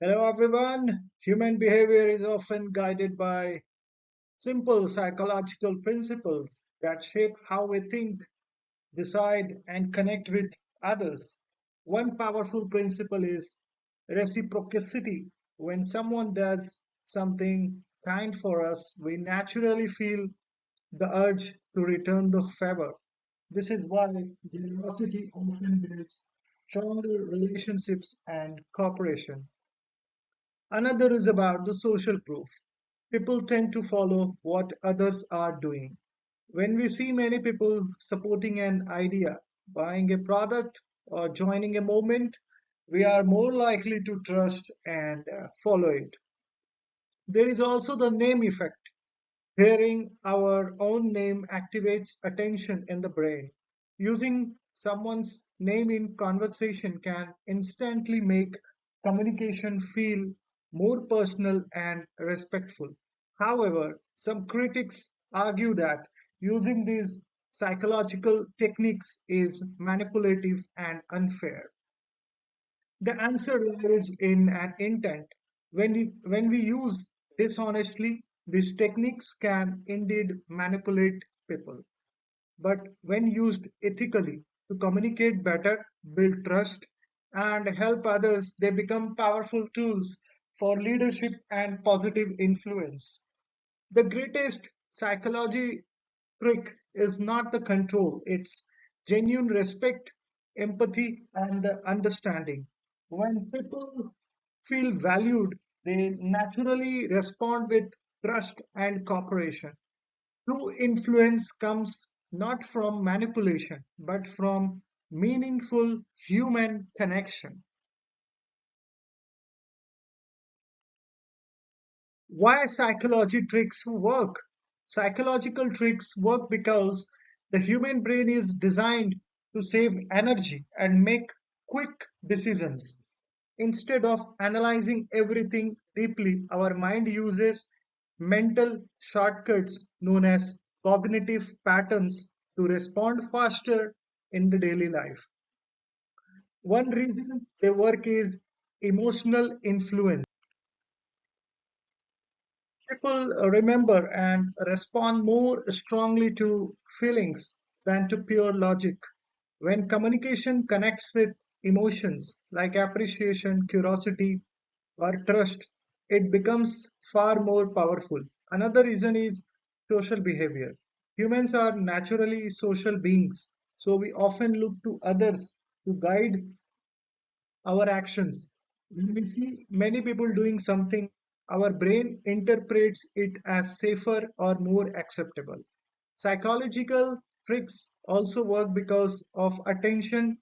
Hello everyone. Human behavior is often guided by simple psychological principles that shape how we think, decide, and connect with others. One powerful principle is reciprocity. When someone does something kind for us, we naturally feel the urge to return the favor. This is why generosity often builds stronger relationships and cooperation. Another is about the social proof. People tend to follow what others are doing. When we see many people supporting an idea, buying a product, or joining a movement, we are more likely to trust and follow it. There is also the name effect. Hearing our own name activates attention in the brain. Using someone's name in conversation can instantly make communication feel more personal and respectful. However, some critics argue that using these psychological techniques is manipulative and unfair. The answer lies in an intent. When we use dishonestly, these techniques can indeed manipulate people. But when used ethically to communicate better, build trust, and help others, they become powerful tools for leadership and positive influence. The greatest psychology trick is not the control, it's genuine respect, empathy, and understanding. When people feel valued, they naturally respond with trust and cooperation. True influence comes not from manipulation, but from meaningful human connection. Why psychology tricks work? Psychological tricks work because the human brain is designed to save energy and make quick decisions. Instead of analyzing everything deeply, our mind uses mental shortcuts known as cognitive patterns to respond faster in the daily life. One reason they work is emotional influence. People remember and respond more strongly to feelings than to pure logic. When communication connects with emotions like appreciation, curiosity, or trust, it becomes far more powerful. Another reason is social behavior. Humans are naturally social beings, so we often look to others to guide our actions. When we see many people doing something, our brain interprets it as safer or more acceptable. Psychological tricks also work because of attention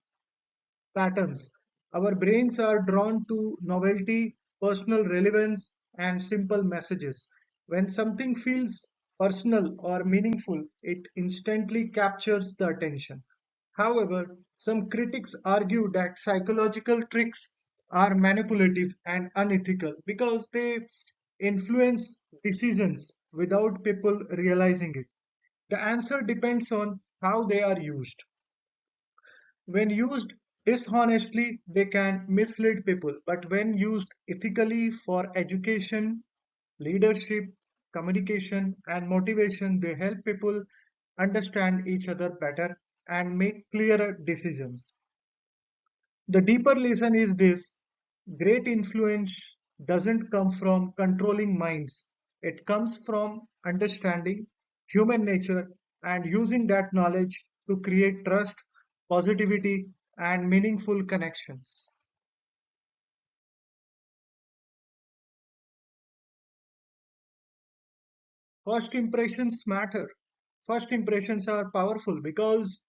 patterns. Our brains are drawn to novelty, personal relevance, and simple messages. When something feels personal or meaningful, it instantly captures the attention. However, some critics argue that psychological tricks are manipulative and unethical because they influence decisions without people realizing it. The answer depends on how they are used. When used dishonestly, they can mislead people, but when used ethically for education, leadership, communication, and motivation, they help people understand each other better and make clearer decisions. The deeper lesson is this: great influence doesn't come from controlling minds, it comes from understanding human nature and using that knowledge to create trust, positivity, and meaningful connections. First impressions matter. First impressions are powerful because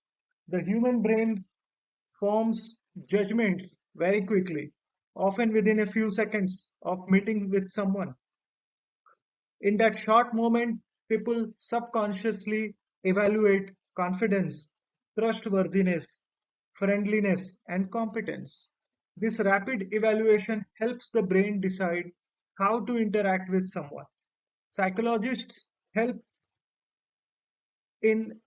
the human brain forms judgments very quickly, often within a few seconds of meeting with someone. In that short moment, people subconsciously evaluate confidence, trustworthiness, friendliness, and competence. This rapid evaluation helps the brain decide how to interact with someone. Psychologists help in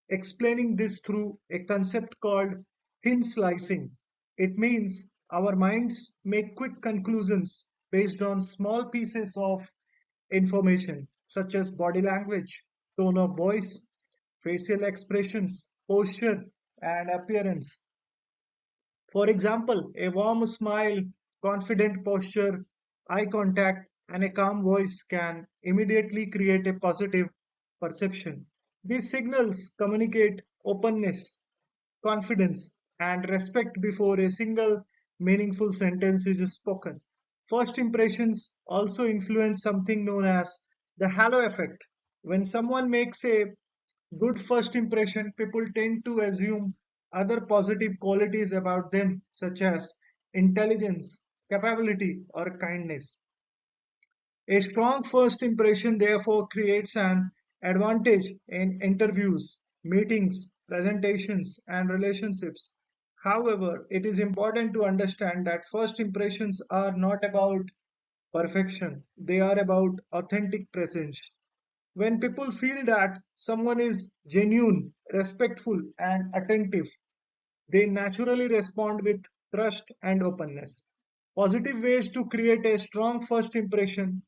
explaining this through a concept called thin slicing. It means Our minds make quick conclusions based on small pieces of information, such as body language, tone of voice, facial expressions, posture, and appearance. For example, a warm smile, confident posture, eye contact, and a calm voice can immediately create a positive perception. These signals communicate openness, confidence, and respect before a single meaningful sentence is spoken. First impressions also influence something known as the halo effect. When someone makes a good first impression, people tend to assume other positive qualities about them, such as intelligence, capability, or kindness. A strong first impression therefore creates an advantage in interviews, meetings, presentations, and relationships. However, it is important to understand that first impressions are not about perfection, they are about authentic presence. When people feel that someone is genuine, respectful, and attentive, they naturally respond with trust and openness. Positive ways to create a strong first impression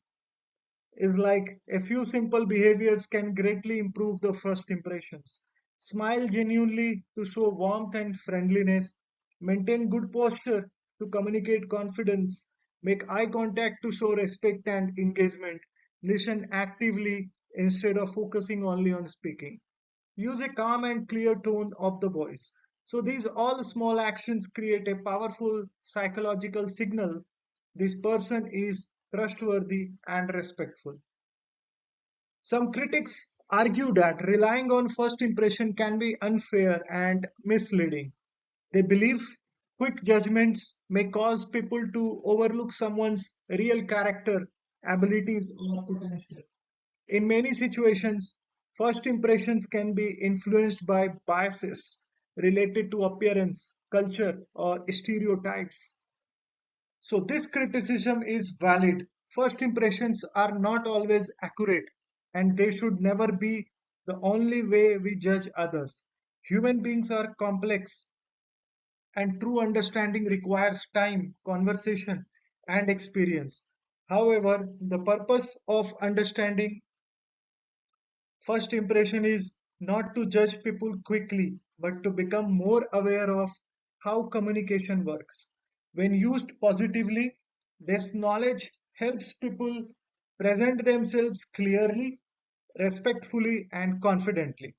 is like a few simple behaviors can greatly improve the first impressions. Smile genuinely to show warmth and friendliness. Maintain good posture to communicate confidence. Make eye contact to show respect and engagement. Listen actively instead of focusing only on speaking. Use a calm and clear tone of the voice. So these all small actions create a powerful psychological signal. This person is trustworthy and respectful. Some critics argue that relying on first impression can be unfair and misleading. They believe quick judgments may cause people to overlook someone's real character, abilities, or potential. In many situations, first impressions can be influenced by biases related to appearance, culture, or stereotypes. So, this criticism is valid. First impressions are not always accurate, and they should never be the only way we judge others. Human beings are complex, and true understanding requires time, conversation, and experience. However, the purpose of understanding first impression is not to judge people quickly, but to become more aware of how communication works. When used positively, this knowledge helps people present themselves clearly, respectfully, and confidently.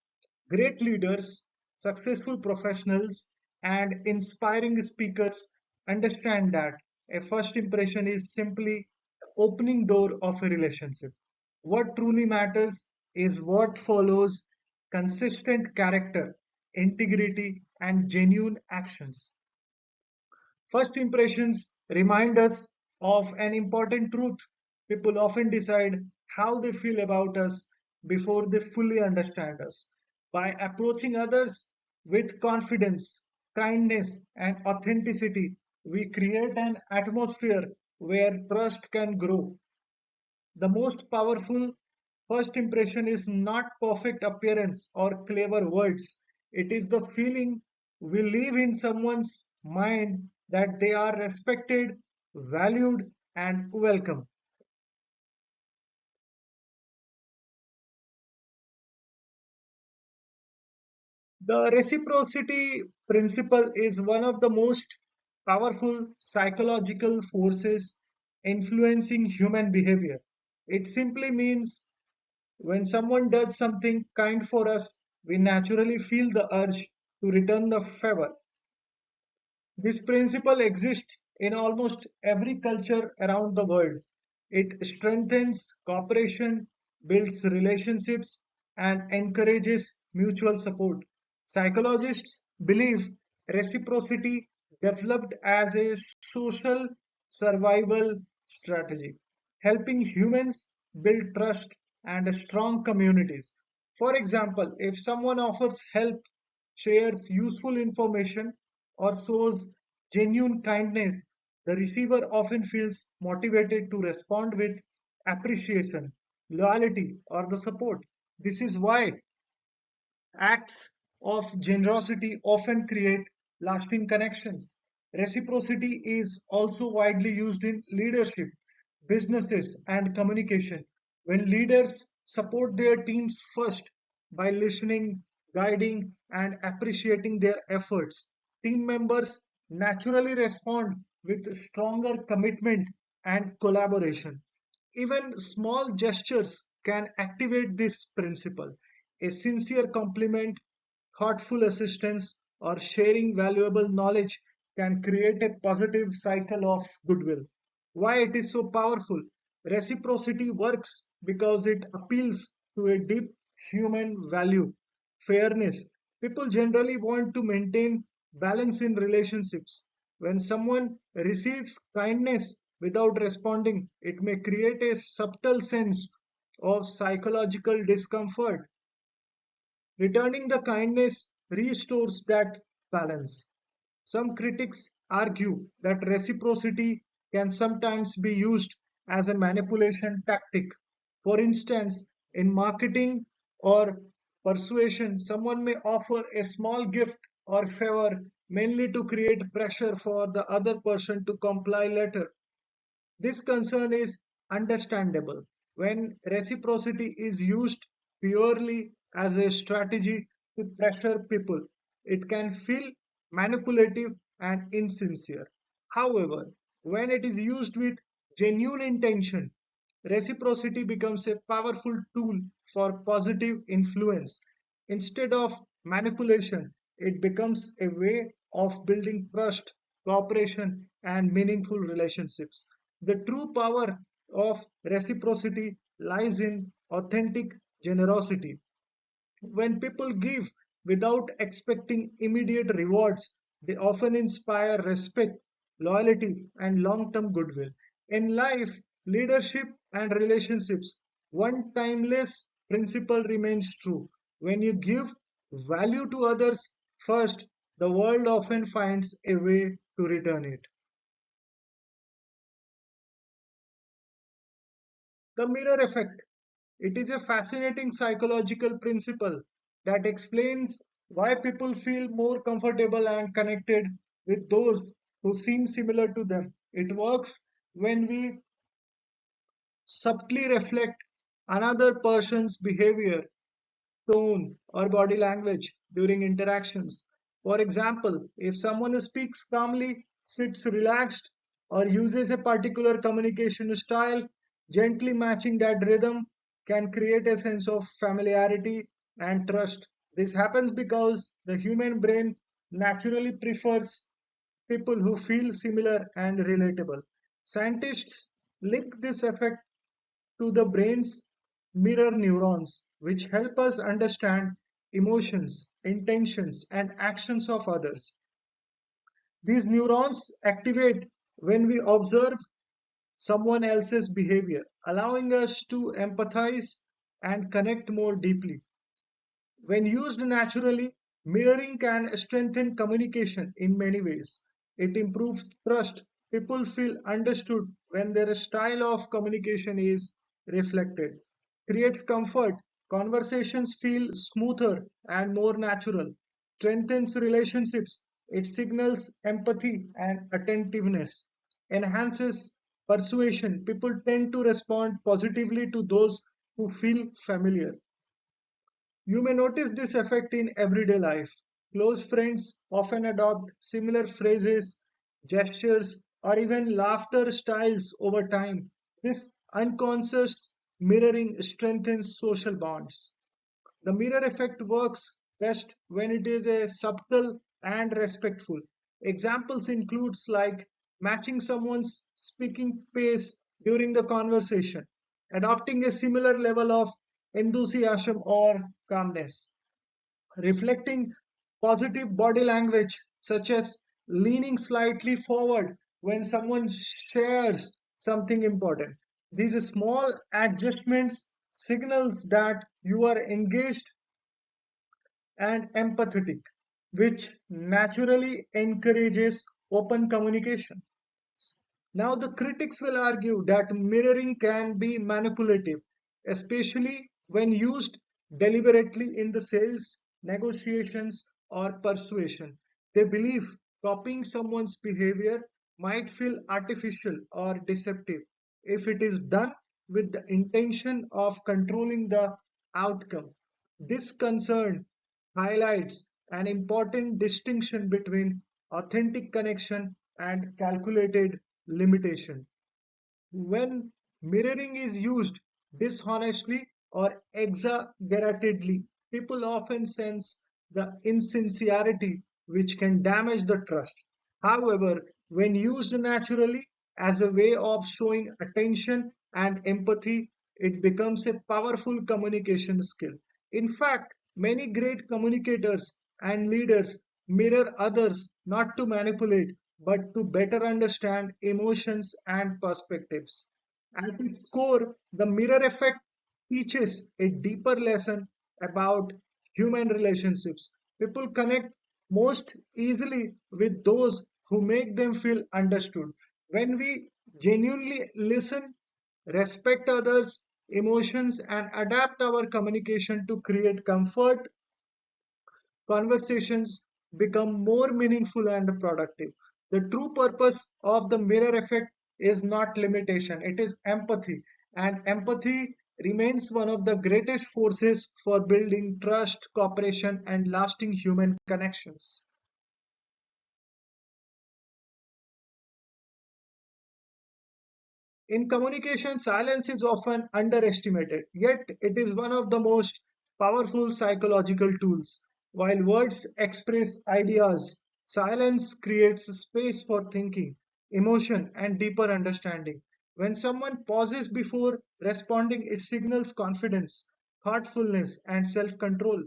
Great leaders, successful professionals, and inspiring speakers understand that a first impression is simply the opening door of a relationship. What truly matters is what follows: consistent character, integrity, and genuine actions. First impressions remind us of an important truth. People often decide how they feel about us before they fully understand us. By approaching others with confidence, kindness, and authenticity, we create an atmosphere where trust can grow. The most powerful first impression is not perfect appearance or clever words. It is the feeling we leave in someone's mind that they are respected, valued, and welcome. The reciprocity principle is one of the most powerful psychological forces influencing human behavior. It simply means when someone does something kind for us, we naturally feel the urge to return the favor. This principle exists in almost every culture around the world. It strengthens cooperation, builds relationships, and encourages mutual support. Psychologists believe reciprocity developed as a social survival strategy, helping humans build trust and strong communities. For example, if someone offers help, shares useful information, or shows genuine kindness, the receiver often feels motivated to respond with appreciation, loyalty, or the support. This is why acts of generosity often create lasting connections. Reciprocity is also widely used in leadership, businesses, and communication. When leaders support their teams first by listening, guiding, and appreciating their efforts, team members naturally respond with stronger commitment and collaboration. Even small gestures can activate this principle. A sincere compliment, thoughtful assistance, or sharing valuable knowledge can create a positive cycle of goodwill. Why it is so powerful? Reciprocity works because it appeals to a deep human value, fairness. People generally want to maintain balance in relationships. When someone receives kindness without responding, it may create a subtle sense of psychological discomfort. Returning the kindness restores that balance. Some critics argue that reciprocity can sometimes be used as a manipulation tactic. For instance, in marketing or persuasion, someone may offer a small gift or favor mainly to create pressure for the other person to comply later. This concern is understandable. When reciprocity is used purely as a strategy to pressure people, it can feel manipulative and insincere. However, when it is used with genuine intention, reciprocity becomes a powerful tool for positive influence. Instead of manipulation, it becomes a way of building trust, cooperation, and meaningful relationships. The true power of reciprocity lies in authentic generosity. When people give without expecting immediate rewards, they often inspire respect, loyalty, and long term goodwill. In life, leadership, and relationships, one timeless principle remains true. When you give value to others first, the world often finds a way to return it. The mirror effect. It is a fascinating psychological principle that explains why people feel more comfortable and connected with those who seem similar to them. It works when we subtly reflect another person's behavior, tone, or body language during interactions. For example, if someone speaks calmly, sits relaxed, or uses a particular communication style, gently matching that rhythm can create a sense of familiarity and trust. This happens because the human brain naturally prefers people who feel similar and relatable. Scientists link this effect to the brain's mirror neurons, which help us understand emotions, intentions, and actions of others. These neurons activate when we observe someone else's behavior, allowing us to empathize and connect more deeply. When used naturally, mirroring can strengthen communication in many ways. It improves trust. People feel understood when their style of communication is reflected. Creates comfort. Conversations feel smoother and more natural. Strengthens relationships. It signals empathy and attentiveness. Enhances persuasion. People tend to respond positively to those who feel familiar. You may notice this effect in everyday life. Close friends often adopt similar phrases, gestures, or even laughter styles over time. This unconscious mirroring strengthens social bonds. The mirror effect works best when it is a subtle and respectful. Examples includes like matching someone's speaking pace during the conversation, adopting a similar level of enthusiasm or calmness, reflecting positive body language such as leaning slightly forward when someone shares something important. These small adjustments signals that you are engaged and empathetic, which naturally encourages open communication. Now, the critics will argue that mirroring can be manipulative, especially when used deliberately in the sales, negotiations, or persuasion. They believe Copying someone's behavior might feel artificial or deceptive if it is done with the intention of controlling the outcome. This concern highlights an important distinction between authentic connection and calculated limitation. When mirroring is used dishonestly or exaggeratedly, people often sense the insincerity which can damage the trust. However, when used naturally as a way of showing attention and empathy, it becomes a powerful communication skill. In fact, many great communicators and leaders mirror others not to manipulate but to better understand emotions and perspectives. At its core, the mirror effect teaches a deeper lesson about human relationships. People connect most easily with those who make them feel understood. When we genuinely listen, respect others' emotions, and adapt our communication to create comfort, conversations become more meaningful and productive. The true purpose of the mirror effect is not limitation, it is empathy. And empathy remains one of the greatest forces for building trust, cooperation, and lasting human connections. In communication, silence is often underestimated, yet it is one of the most powerful psychological tools. While words express ideas, silence creates space for thinking, emotion, and deeper understanding. When someone pauses before responding, it signals confidence, thoughtfulness, and self control.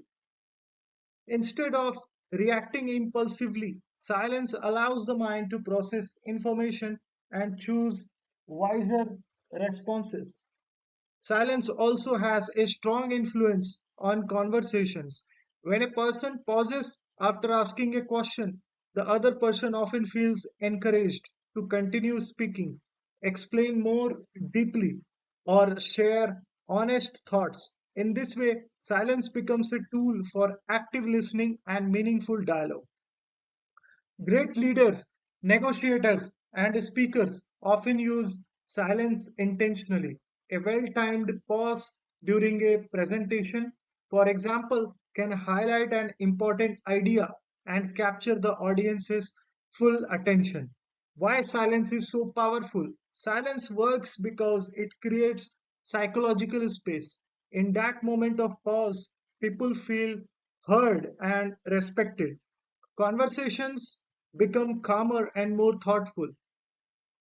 Instead of reacting impulsively, silence allows the mind to process information and choose wiser responses. Silence also has a strong influence on conversations. When a person pauses after asking a question, the other person often feels encouraged to continue speaking, explain more deeply, or share honest thoughts. In this way, silence becomes a tool for active listening and meaningful dialogue. Great leaders, negotiators, and speakers often use silence intentionally. A well timed pause during a presentation, for example, can highlight an important idea and capture the audience's full attention. Why silence is so powerful? Silence works because it creates psychological space. In that moment of pause, people feel heard and respected. Conversations become calmer and more thoughtful.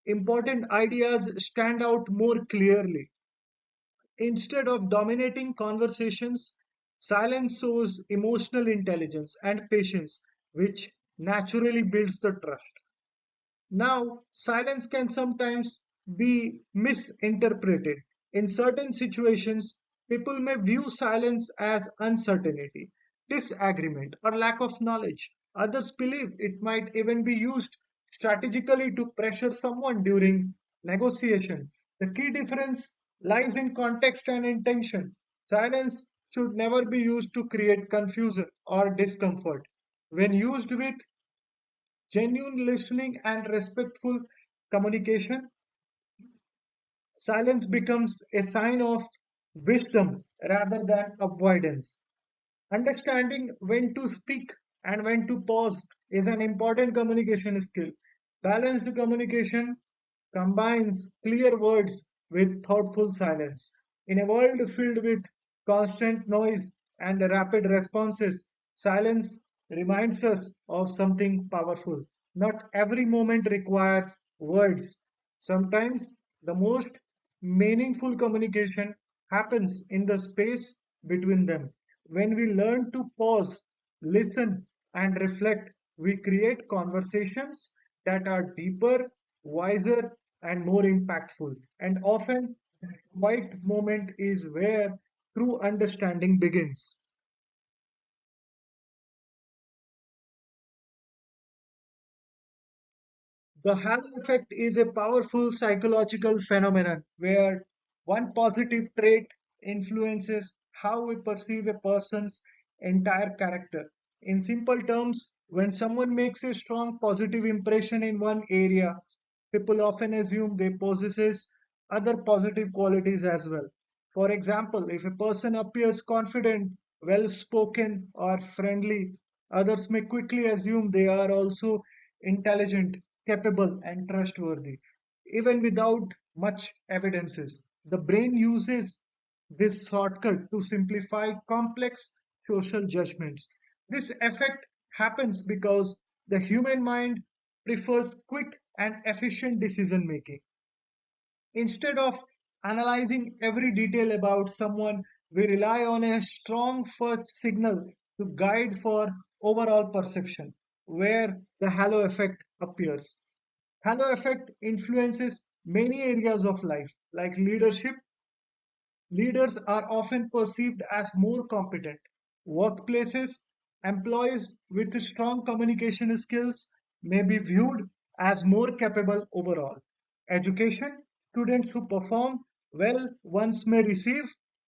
Important ideas stand out more clearly. Instead of dominating conversations, silence shows emotional intelligence and patience, which naturally builds the trust. Now, silence can sometimes be misinterpreted. In certain situations, people may view silence as uncertainty, disagreement, or lack of knowledge. Others believe it might even be used strategically to pressure someone during negotiation. The key difference lies in context and intention. Silence should never be used to create confusion or discomfort. When used with genuine listening and respectful communication, silence becomes a sign of wisdom rather than avoidance. Understanding when to speak and when to pause is an important communication skill. Balanced communication combines clear words with thoughtful silence. In a world filled with constant noise and rapid responses, silence reminds us of something powerful. Not every moment requires words. Sometimes the most meaningful communication happens in the space between them. When we learn to pause, listen, and reflect, we create conversations that are deeper, wiser, and more impactful. And often, that quiet moment is where true understanding begins. The halo effect is a powerful psychological phenomenon where one positive trait influences how we perceive a person's entire character. In simple terms, When someone makes a strong positive impression in one area, people often assume they possess other positive qualities as well. For example, if a person appears confident, well spoken, or friendly, others may quickly assume they are also intelligent, capable, and trustworthy, even without much evidences. The brain uses this shortcut to simplify complex social judgments. This effect happens because the human mind prefers quick and efficient decision making. Instead of analyzing every detail about someone, we rely on a strong first signal to guide for overall perception, where the halo effect appears. Halo effect influences many areas of life, like leadership. Leaders are often perceived as more competent. Workplaces, employees with strong communication skills may be viewed as more capable overall. Education, students who perform well once may receive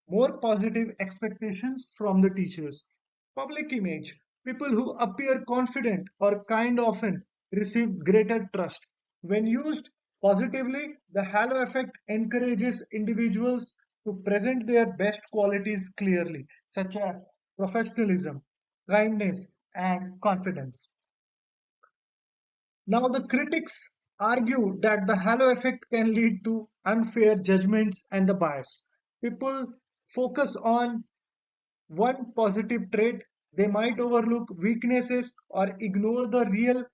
more positive expectations from the teachers. Public image, people who appear confident or kind often receive greater trust. When used positively, the halo effect encourages individuals to present their best qualities clearly, such as professionalism, kindness, and confidence. Now, the critics argue that the halo effect can lead to unfair judgments and the bias. People focus on one positive trait, they might overlook weaknesses or ignore the real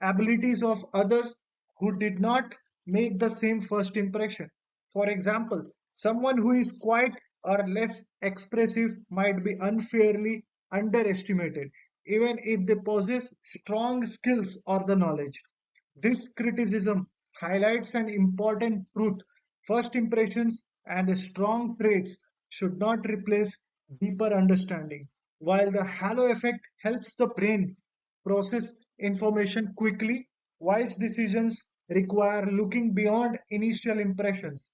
abilities of others who did not make the same first impression. For example, someone who is quiet or less expressive might be unfairly underestimated, even if they possess strong skills or the knowledge. This criticism highlights an important truth. First impressions and strong traits should not replace deeper understanding. While the halo effect helps the brain process information quickly, wise decisions require looking beyond initial impressions.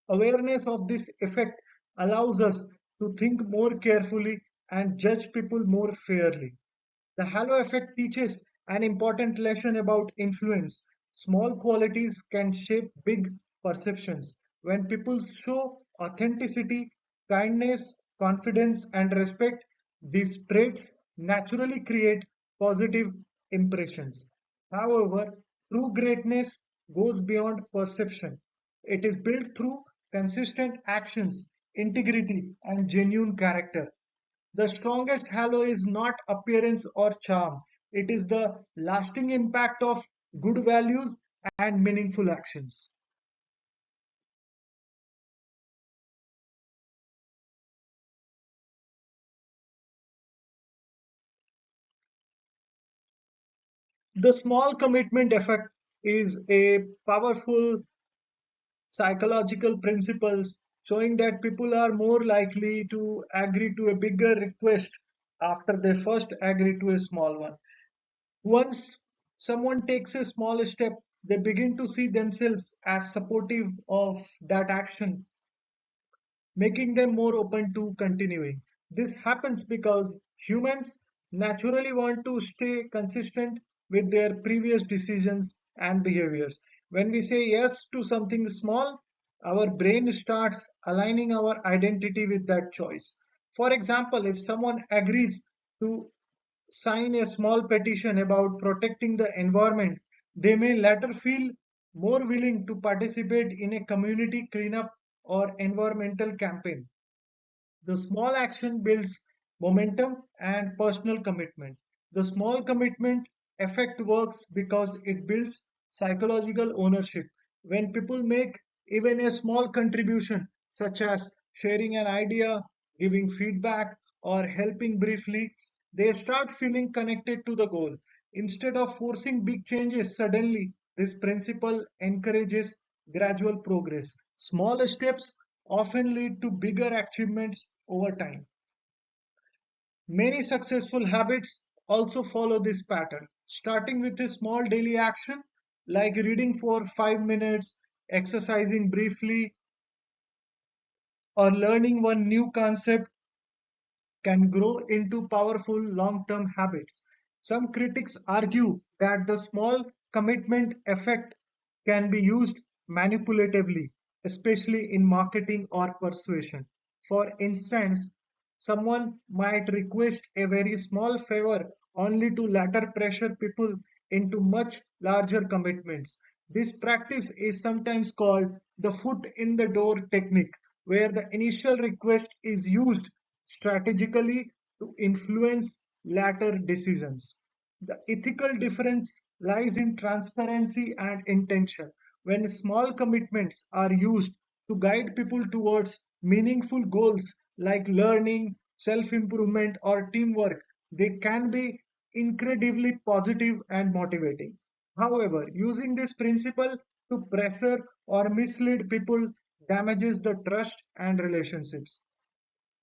Awareness of this effect allows us to think more carefully and judge people more fairly. The halo effect teaches an important lesson about influence. Small qualities can shape big perceptions. When people show authenticity, kindness, confidence, and respect, these traits naturally create positive impressions. However, true greatness goes beyond perception. It is built through consistent actions, integrity, and genuine character. The strongest halo is not appearance or charm, it is the lasting impact of good values and meaningful actions. The small commitment effect is a powerful psychological principles showing that people are more likely to agree to a bigger request after they first agree to a small one. Once someone takes a small step, they begin to see themselves as supportive of that action, making them more open to continuing. This happens because humans naturally want to stay consistent with their previous decisions and behaviors. When we say yes to something small, our brain starts aligning our identity with that choice. For example, if someone agrees to sign a small petition about protecting the environment, they may later feel more willing to participate in a community cleanup or environmental campaign. The small action builds momentum and personal commitment. The small commitment effect works because it builds psychological ownership. When people make even a small contribution, such as sharing an idea, giving feedback, or helping briefly, they start feeling connected to the goal. Instead of forcing big changes suddenly, this principle encourages gradual progress. Small steps often lead to bigger achievements over time. Many successful habits also follow this pattern, starting with a small daily action like reading for 5 minutes, exercising briefly, or learning one new concept can grow into powerful long term habits. Some critics argue that the small commitment effect can be used manipulatively, especially in marketing or persuasion. For instance, someone might request a very small favor only to later pressure people into much larger commitments. This practice is sometimes called the foot in the door technique, where the initial request is used strategically to influence later decisions. The ethical difference lies in transparency and intention. When small commitments are used to guide people towards meaningful goals like learning, self improvement, or teamwork, they can be incredibly positive and motivating. However, using this principle to pressure or mislead people damages the trust and relationships.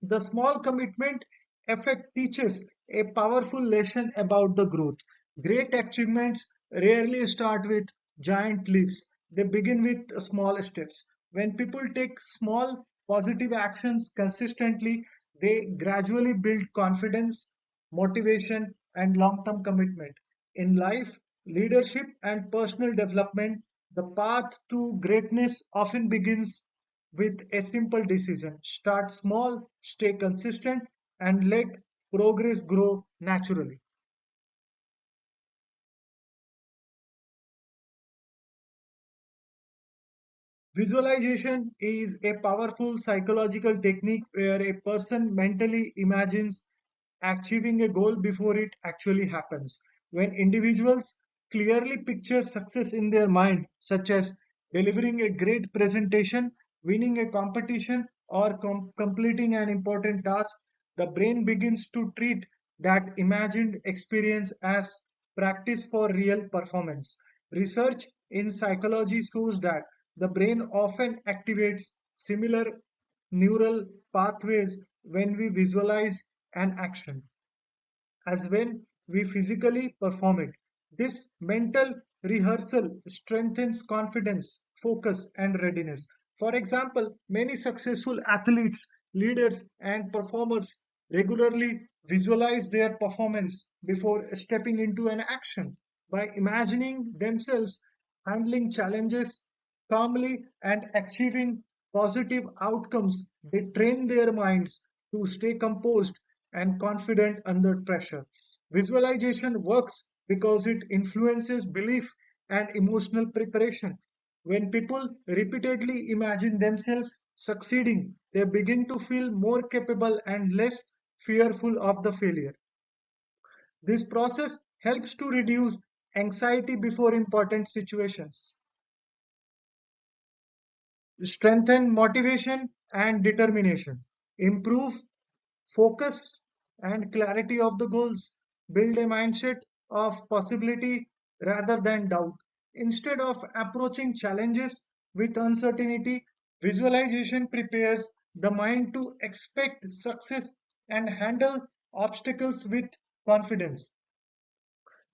The small commitment effect teaches a powerful lesson about the growth. Great achievements rarely start with giant leaps, they begin with small steps. When people take small positive actions consistently, they gradually build confidence, motivation, and long term commitment. In life, leadership, and personal development, the path to greatness often begins with a simple decision. Start small, stay consistent, and let progress grow naturally. Visualization is a powerful psychological technique where a person mentally imagines achieving a goal before it actually happens. When individuals clearly picture success in their mind, such as delivering a great presentation, winning a competition, or completing an important task, the brain begins to treat that imagined experience as practice for real performance. Research in psychology shows that the brain often activates similar neural pathways when we visualize an action as when we physically perform it. This mental rehearsal strengthens confidence, focus, and readiness. For example, many successful athletes, leaders, and performers regularly visualize their performance before stepping into an action. By imagining themselves handling challenges calmly and achieving positive outcomes, they train their minds to stay composed and confident under pressure. Visualization works because it influences belief and emotional preparation. When people repeatedly imagine themselves succeeding, they begin to feel more capable and less fearful of the failure. This process helps to reduce anxiety before important situations, strengthen motivation and determination, improve focus and clarity of the goals, build a mindset of possibility rather than doubt. Instead of approaching challenges with uncertainty, visualization prepares the mind to expect success and handle obstacles with confidence.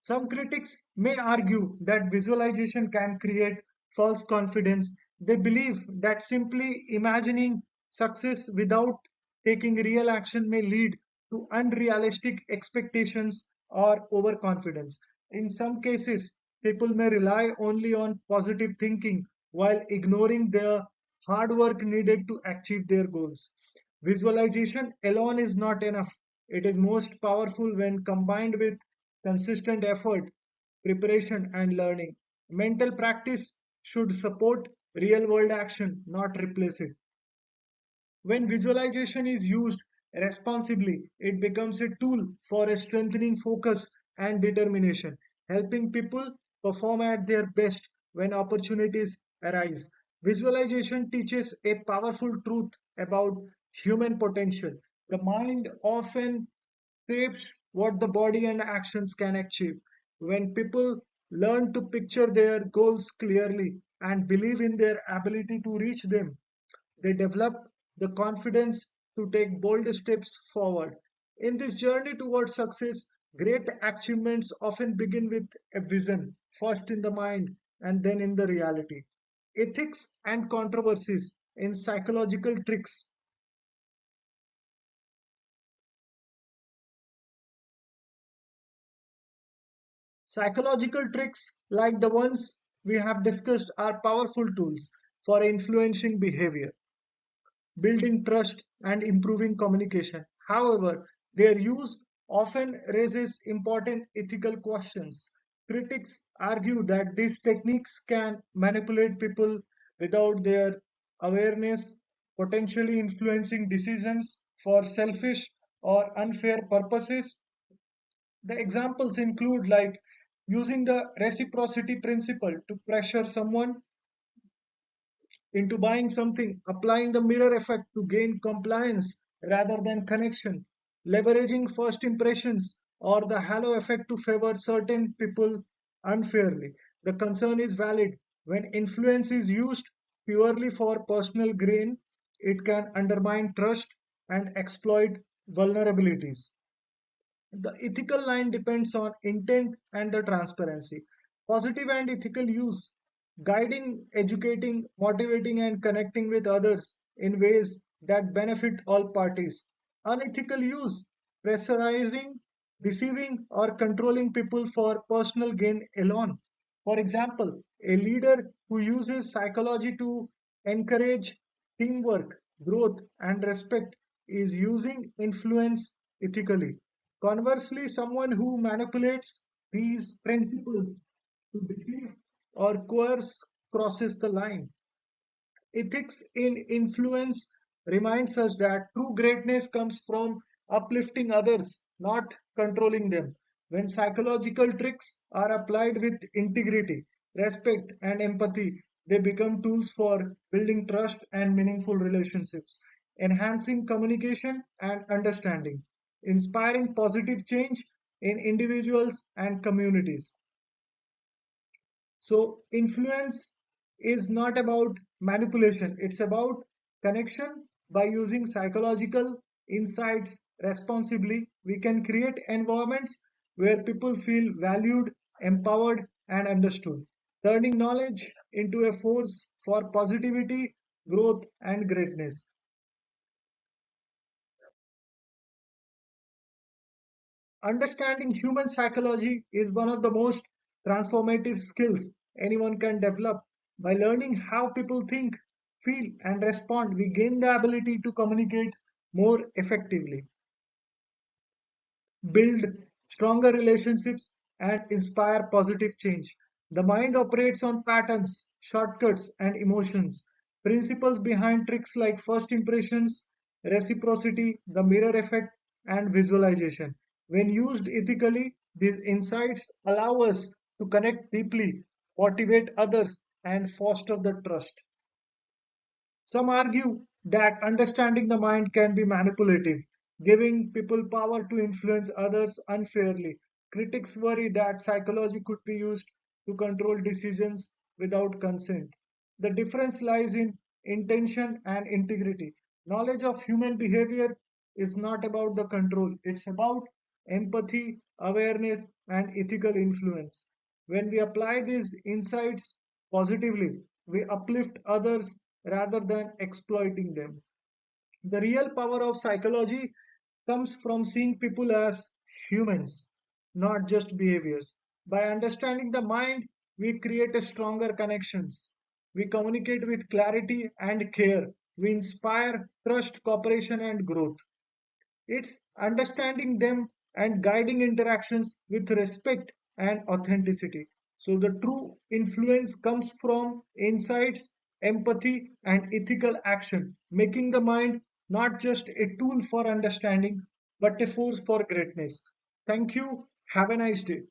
Some critics may argue that visualization can create false confidence. They believe that simply imagining success without taking real action may lead to unrealistic expectations or overconfidence. In some cases, people may rely only on positive thinking while ignoring the hard work needed to achieve their goals. Visualization alone is not enough. It is most powerful when combined with consistent effort, preparation, and learning. Mental practice should support real world action, not replace it. When visualization is used responsibly, it becomes a tool for a strengthening focus and determination, helping people perform at their best when opportunities arise. Visualization teaches a powerful truth about human potential. The mind often shapes what the body and actions can achieve. When people learn to picture their goals clearly and believe in their ability to reach them, they develop the confidence to take bold steps forward. In this journey towards success, great achievements often begin with a vision, first in the mind and then in the reality. Ethics and controversies in psychological tricks. Psychological tricks like the ones we have discussed are powerful tools for influencing behavior, building trust, and improving communication. However, their use often raises important ethical questions. Critics argue that these techniques can manipulate people without their awareness, potentially influencing decisions for selfish or unfair purposes. The examples include like using the reciprocity principle to pressure someone into buying something, applying the mirror effect to gain compliance rather than connection, leveraging first impressions or the halo effect to favor certain people unfairly. The concern is valid. When influence is used purely for personal gain, it can undermine trust and exploit vulnerabilities. The ethical line depends on intent and the transparency. Positive and ethical use, guiding, educating, motivating, and connecting with others in ways that benefit all parties. Unethical use, pressurizing, deceiving, or controlling people for personal gain alone. For example, a leader who uses psychology to encourage teamwork, growth, and respect is using influence ethically. Conversely, someone who manipulates these principles to deceive or coerce crosses the line. Ethics in influence reminds us that true greatness comes from uplifting others, not controlling them. When psychological tricks are applied with integrity, respect, and empathy, they become tools for building trust and meaningful relationships, enhancing communication and understanding, inspiring positive change in individuals and communities. So, influence is not about manipulation, it's about connection. By using psychological insights responsibly, we can create environments where people feel valued, empowered, and understood, turning knowledge into a force for positivity, growth, and greatness. Understanding human psychology is one of the most transformative skills anyone can develop. By learning how people think, feel, and respond, we gain the ability to communicate more effectively, build stronger relationships, and inspire positive change. The mind operates on patterns, shortcuts, and emotions. Principles behind tricks like first impressions, reciprocity, the mirror effect, and visualization. When used ethically, these insights allow us to connect deeply, motivate others, and foster the trust. Some argue that understanding the mind can be manipulative, giving people power to influence others unfairly. Critics worry that psychology could be used to control decisions without consent. The difference lies in intention and integrity. Knowledge of human behavior is not about the control, it's about empathy, awareness, and ethical influence. When we apply these insights positively, we uplift others rather than exploiting them. The real power of psychology comes from seeing people as humans, not just behaviors. By understanding the mind, we create a stronger connections. We communicate with clarity and care. We inspire trust, cooperation, and growth. It's understanding them and guiding interactions with respect and authenticity. So the true influence comes from insights, empathy, and ethical action, making the mind not just a tool for understanding, but a force for greatness. Thank you. Have a nice day.